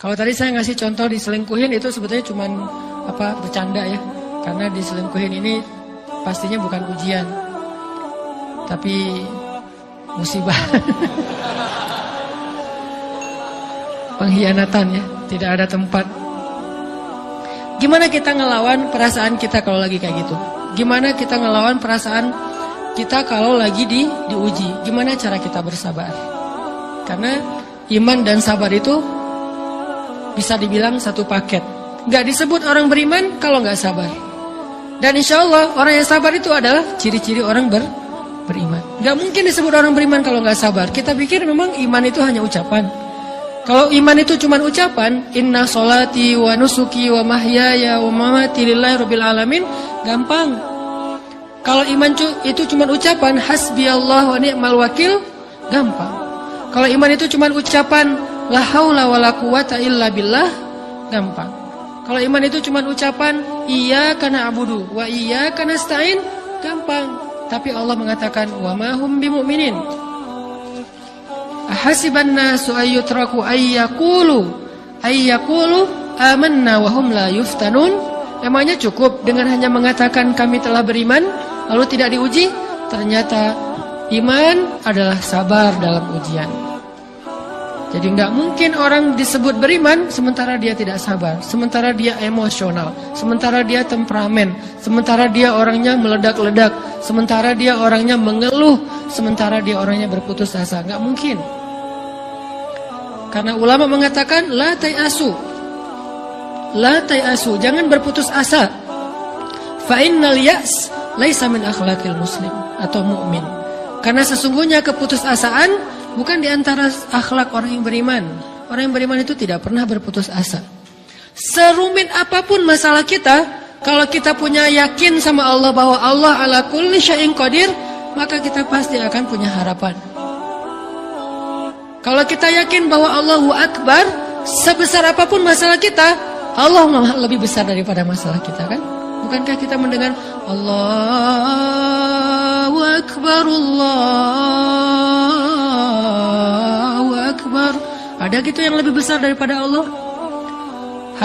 Kalau tadi saya ngasih contoh diselingkuhin itu sebetulnya cuman bercanda ya. Karena diselingkuhin ini pastinya bukan ujian, tapi musibah. Pengkhianatan ya, tidak ada tempat. Gimana kita ngelawan perasaan kita kalau lagi kayak gitu? Gimana kita ngelawan perasaan kita kalau lagi diuji? Gimana cara kita bersabar? Karena iman dan sabar itu bisa dibilang satu paket. Gak disebut orang beriman kalau gak sabar. Dan insya Allah orang yang sabar itu adalah ciri-ciri orang beriman. Gak mungkin disebut orang beriman kalau gak sabar. Kita pikir memang iman itu hanya ucapan. Kalau iman itu cuma ucapan, inna sholati wa nusuki wa mahyaya wa mamati lillahi rabbil alamin, gampang. Kalau iman itu cuma ucapan, hasbiyallah wa ni'mal wakil, gampang. Kalau iman itu cuma ucapan, la haula wa la quwata illa billah, gampang. Kalau iman itu cuma ucapan, iyyaka na'budu wa iyyaka nasta'in, gampang. Tapi Allah mengatakan, wa ma hum bimu'minin. Ahasiban nasu ayyutraku ayyaqulu amanna wa hum la yuftanun. Emangnya cukup dengan hanya mengatakan kami telah beriman lalu tidak diuji? Ternyata iman adalah sabar dalam ujian. Jadi enggak mungkin orang disebut beriman sementara dia tidak sabar, sementara dia emosional, sementara dia temperamen, sementara dia orangnya meledak-ledak, sementara dia orangnya mengeluh, sementara dia orangnya berputus asa. Enggak mungkin. Karena ulama mengatakan la tayasu. La tayasu, jangan berputus asa. Fa innal ya's laisa min akhlaqil muslim atau mukmin. Karena sesungguhnya keputusasaan bukan di antara akhlak orang yang beriman. Orang yang beriman itu tidak pernah berputus asa. Serumit apapun masalah kita, kalau kita punya yakin sama Allah bahwa Allah ala kulli syai'in qadir, maka kita pasti akan punya harapan. Kalau kita yakin bahwa Allahu Akbar, sebesar apapun masalah kita, Allah lebih besar daripada masalah kita, kan? Bukankah kita mendengar Allahu Akbar, Allahu Akbar? Ada gitu yang lebih besar daripada Allah?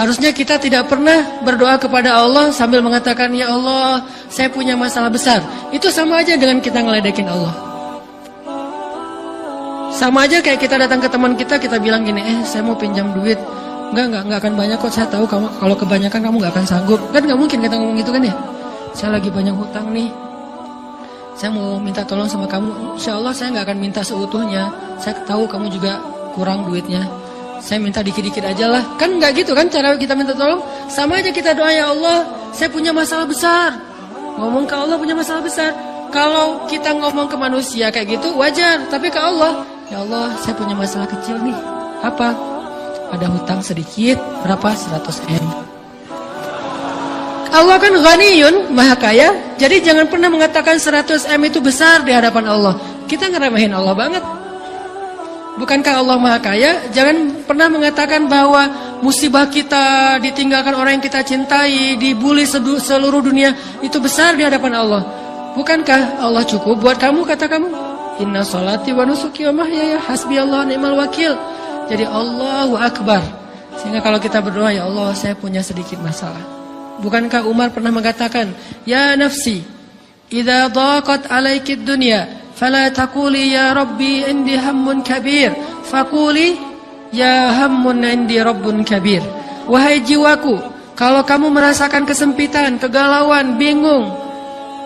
Harusnya kita tidak pernah berdoa kepada Allah sambil mengatakan, ya Allah, saya punya masalah besar. Itu sama aja dengan kita ngeledekin Allah. Sama aja kayak kita datang ke teman kita bilang gini, saya mau pinjam duit. Enggak akan banyak kok, saya tahu kamu kalau kebanyakan kamu enggak akan sanggup. Kan enggak mungkin kita ngomong gitu kan ya. Saya lagi banyak hutang nih. Saya mau minta tolong sama kamu. Insya Allah saya enggak akan minta seutuhnya. Saya tahu kamu juga kurang duitnya. Saya minta dikit-dikit aja lah. Kan enggak gitu kan cara kita minta tolong. Sama aja kita doa, ya Allah, saya punya masalah besar. Ngomong ke Allah punya masalah besar. Kalau kita ngomong ke manusia kayak gitu wajar. Tapi ke Allah, ya Allah, saya punya masalah kecil nih. Apa? Ada hutang sedikit, berapa? 100 M. Allah kan ghaniyun, maha kaya. Jadi jangan pernah mengatakan 100 M itu besar di hadapan Allah. Kita ngeremehin Allah banget. Bukankah Allah maha kaya? Jangan pernah mengatakan bahwa musibah kita, ditinggalkan orang yang kita cintai, dibully seluruh dunia, itu besar di hadapan Allah. Bukankah Allah cukup buat kamu, kata kamu? Inna sholati wa nusuki wa mahyaya hasbiyallahu ni'mal wakil. Jadi Allahu Akbar. Sehingga kalau kita berdoa, ya Allah, saya punya sedikit masalah. Bukankah Umar pernah mengatakan, ya nafsi, idza dhaqat alaikid dunya, fala taquli ya rabbi indi hammun kabir, faquli ya hammun indi rabbun kabir. Wahai jiwaku, kalau kamu merasakan kesempitan, kegalauan, bingung,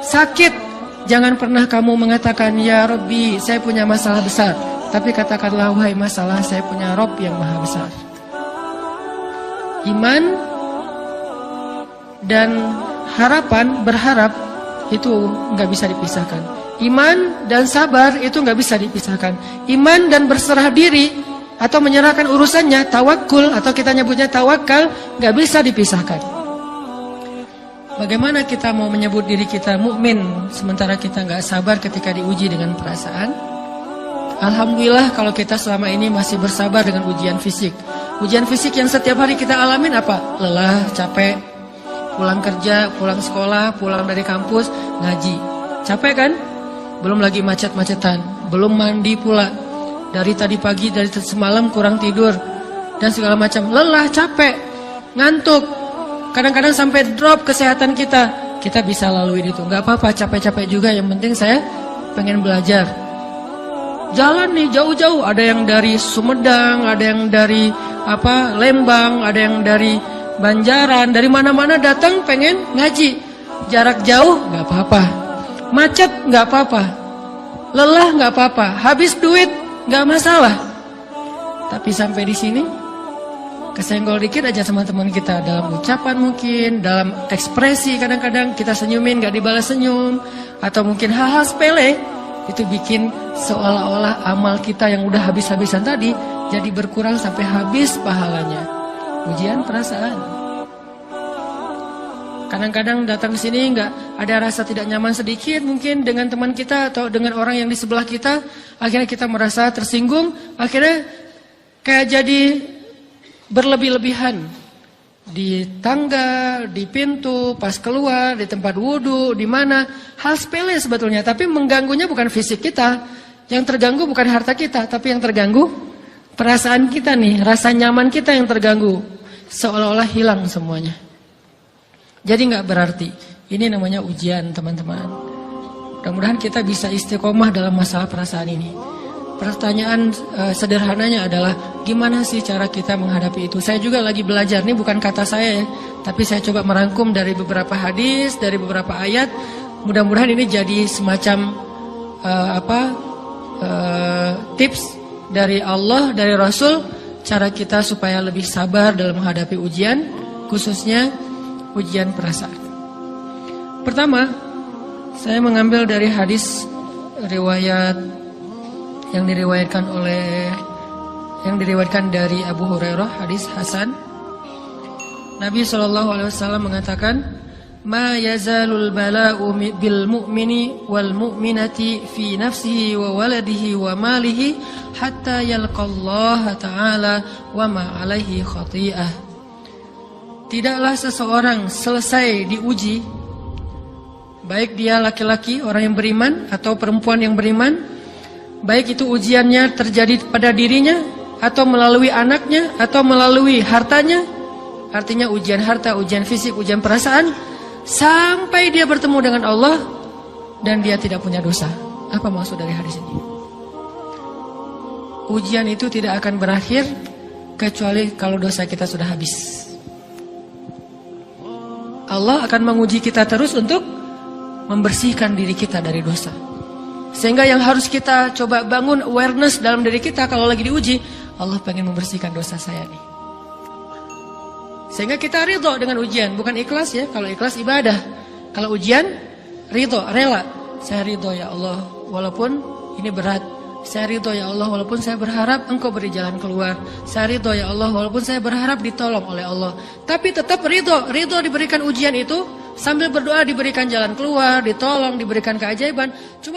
sakit, jangan pernah kamu mengatakan, ya Rabbi, saya punya masalah besar. Tapi katakanlah, wahai masalah, saya punya Rabb yang maha besar. Iman dan harapan, berharap, itu nggak bisa dipisahkan. Iman dan sabar itu nggak bisa dipisahkan. Iman dan berserah diri atau menyerahkan urusannya, tawakul atau kita nyebutnya tawakal, nggak bisa dipisahkan. Bagaimana kita mau menyebut diri kita mukmin sementara kita nggak sabar ketika diuji dengan perasaan? Alhamdulillah kalau kita selama ini masih bersabar dengan ujian fisik. Ujian fisik yang setiap hari kita alamin apa? Lelah, capek, pulang kerja, pulang sekolah, pulang dari kampus, ngaji. Capek kan? Belum lagi macet-macetan, belum mandi pula. Dari tadi pagi, dari semalam kurang tidur. dan segala macam. Lelah, capek, ngantuk, kadang-kadang sampai drop kesehatan kita. Kita bisa lalui itu, nggak apa-apa, capek-capek juga. Yang penting saya pengen belajar. Jalan nih jauh-jauh, ada yang dari Sumedang, ada yang dari Lembang, ada yang dari Banjaran, dari mana-mana datang pengen ngaji. Jarak jauh nggak apa-apa, macet nggak apa-apa, lelah nggak apa-apa, habis duit nggak masalah. Tapi sampai di sini kesenggol dikit aja sama teman kita, dalam ucapan mungkin, dalam ekspresi, kadang-kadang kita senyumin gak dibalas senyum, atau mungkin hal-hal sepele, itu bikin seolah-olah amal kita yang udah habis-habisan tadi jadi berkurang sampai habis pahalanya. Ujian perasaan. Kadang-kadang datang ke sini nggak ada rasa tidak nyaman sedikit mungkin dengan teman kita atau dengan orang yang di sebelah kita, akhirnya kita merasa tersinggung, akhirnya kayak jadi berlebih-lebihan di tangga, di pintu, pas keluar, di tempat wudhu, di mana, hal sepele sebetulnya, tapi mengganggunya bukan fisik kita, yang terganggu bukan harta kita, tapi yang terganggu perasaan kita nih, rasa nyaman kita yang terganggu, seolah-olah hilang semuanya. Jadi nggak berarti, ini namanya ujian teman-teman. Mudah-mudahan kita bisa istiqomah dalam masalah perasaan ini. Pertanyaan sederhananya adalah gimana sih cara kita menghadapi itu? Saya juga lagi belajar, ini bukan kata saya ya, tapi saya coba merangkum dari beberapa hadis, dari beberapa ayat. Mudah-mudahan ini jadi semacam tips dari Allah, dari Rasul, cara kita supaya lebih sabar dalam menghadapi ujian, khususnya ujian perasaan. Pertama, saya mengambil dari hadis riwayat yang diriwayatkan dari Abu Hurairah, hadis hasan. Nabi SAW mengatakan, "Ma yazalul bala'u bil mu'mini wal mu'minati fi nafsihi wa waladihi wa malihi hatta yalqallaha ta'ala wa ma 'alaihi khati'ah." Tidaklah seseorang selesai diuji, baik dia laki-laki, orang yang beriman, atau perempuan yang beriman, baik itu ujiannya terjadi pada dirinya, atau melalui anaknya, atau melalui hartanya. Artinya ujian harta, ujian fisik, ujian perasaan, sampai dia bertemu dengan Allah dan dia tidak punya dosa. Apa maksud dari hadis ini? Ujian itu tidak akan berakhir kecuali kalau dosa kita sudah habis. Allah akan menguji kita terus untuk membersihkan diri kita dari dosa. Sehingga yang harus kita coba bangun awareness dalam diri kita kalau lagi diuji, Allah pengen membersihkan dosa saya nih. Sehingga kita ridho dengan ujian, bukan ikhlas ya. Kalau ikhlas ibadah, kalau ujian ridho, rela. Saya ridho ya Allah, walaupun ini berat. Saya ridho ya Allah, walaupun saya berharap Engkau beri jalan keluar. Saya ridho ya Allah, walaupun saya berharap ditolong oleh Allah. Tapi tetap ridho diberikan ujian itu, sambil berdoa diberikan jalan keluar, ditolong, diberikan keajaiban. Cuma